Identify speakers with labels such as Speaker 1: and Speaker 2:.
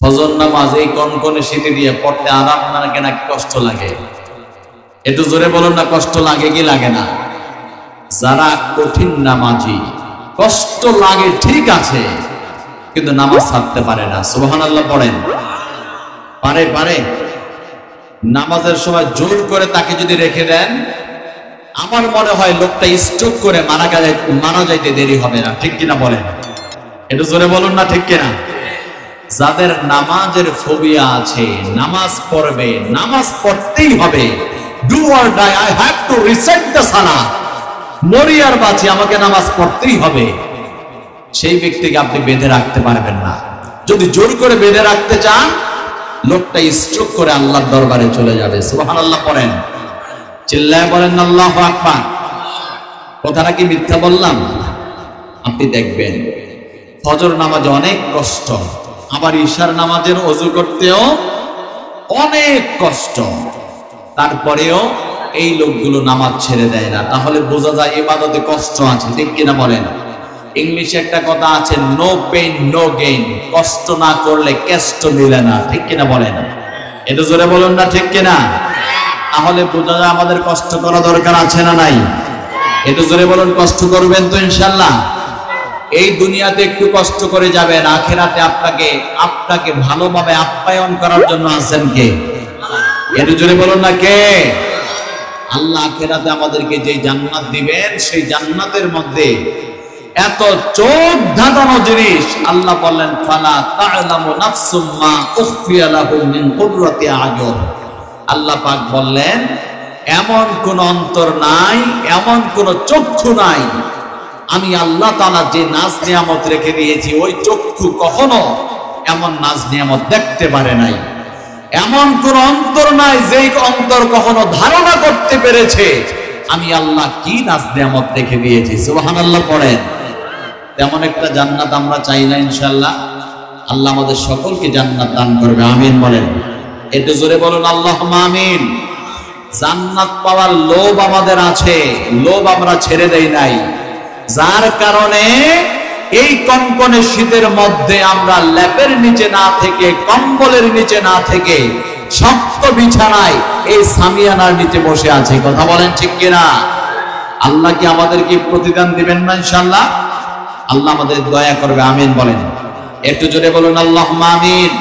Speaker 1: ফজর নামাজ এই কনকনে শীতে দিয়ে পড়তে আরাম লাগে নাকি কষ্ট লাগে? একটু জোরে বলুন না, কষ্ট লাগে কি লাগে না? যারা কঠিন নামাজি, কষ্ট লাগে ঠিক আছে, কিন্তু নামাজ ছাড়তে পারে না। সুবহানাল্লাহ পড়েন। পারে নামাজের সময় জোর করে তাকে যদি রেখে দেন, আমার মনে হয় লোকটা স্ট্রোক করে মারা যাইতে দেরি হবে না। ঠিক কিনা বলেন? একটু জোরে বলুন না, ঠিক কিনা? যাদের নামাজের ফোবিয়া আছে, নামাজ পড়বে, নামাজ পড়তেই হবে, do or die, I have to reset the সালাহ, মরি আর বাঁচি আমাকে নামাজ পড়তেই হবে, সেই ব্যক্তিকে আপনি বেঁধে রাখতে পারবেন না। যদি জোর করে বেঁধে রাখতে চান, লোকটা স্ট্রোক করে আল্লাহর দরবারে চলে যাবে। সুবহানাল্লাহ পড়েন, চিল্লায় বলেন আল্লাহু আকবার। কথাটা কি মিথ্যা বললাম? আপনি দেখবেন ফজর নামাজে অনেক কষ্ট, আবার ঈশার নামাজের ওযু করতেও অনেক কষ্ট, তারপরেও এই লোকগুলো নামাজ ছেড়ে দেয় না। তাহলে বোঝা যায় ইবাদতে কষ্ট আছে। ঠিক কিনা বলেন? ইংলিশে একটা কথা আছে, নো পেইন নো গেইন, কষ্ট না করলে কেষ্ট মিলে না। ঠিক কিনা বলেন? এটা জোরে বলুন না, ঠিক কিনা? তাহলে বোঝা যায় আমাদের কষ্ট করা দরকার আছে না নাই? এটা জোরে বলুন, কষ্ট করবেন তো ইনশাআল্লাহ? এই দুনিয়াতে একটু কষ্ট করে যাবেন, আখিরাতে আপনাকে ভালোভাবে আপ্যায়ন করার জন্য আছেন কে? এটা জোরে বলুন না, কে? আল্লাহ আখিরাতে আমাদেরকে যে জান্নাত দিবেন, সেই জান্নাতের মধ্যে এত চোখ ধাঁধানো জিনিস। আল্লাহ বললেন, ফালা তা'লামু নাফসুম মা উখফিয়া লাহুম মিন কুররাতি আ'য়ুন। আল্লাহ পাক বললেন, এমন কোন অন্তর নাই, এমন কোন চক্ষু নাই, আমি আল্লাহ তাআলা যে নাজ নিয়ামত রেখে দিয়েছি, ওই চক্ষু কখনো এমন নাজ নিয়ামত দেখতে পারে নাই। এমন কোন অন্তর নাই যেই অন্তর কখনো ধারণা করতে পেরেছে আমি আল্লাহ কি নাজ নিয়ামত রেখে দিয়েছি। সুবহানাল্লাহ পড়েন। তেমন একটা জান্নাত আমরা চাই না ইনশাআল্লাহ? আল্লাহ আমাদের সকলকে জান্নাত দান করবে, আমিন বলেন। একটু জোরে বলুন আল্লাহুম্মা আমিন। জান্নাত পাওয়ার লোভ আমাদের আছে, লোভ আমরা ছেড়ে দেই নাই, যার কারণে এই কনকনে শীতের মধ্যে আমরা ল্যাপের নিচে না থেকে, কম্বলের নিচে না থেকে, শক্ত বিছানায় এই সামিয়ানার নিচে বসে আছে। কথা বলেন ঠিক কিনা? আল্লাহ কি আমাদেরকে প্রতিদান দিবেন না ইনশাআল্লাহ? আল্লাহ আমাদের দয়া করবে, আমিন বলেন। একটু জোরে বলুন আল্লাহুম্মা আমিন।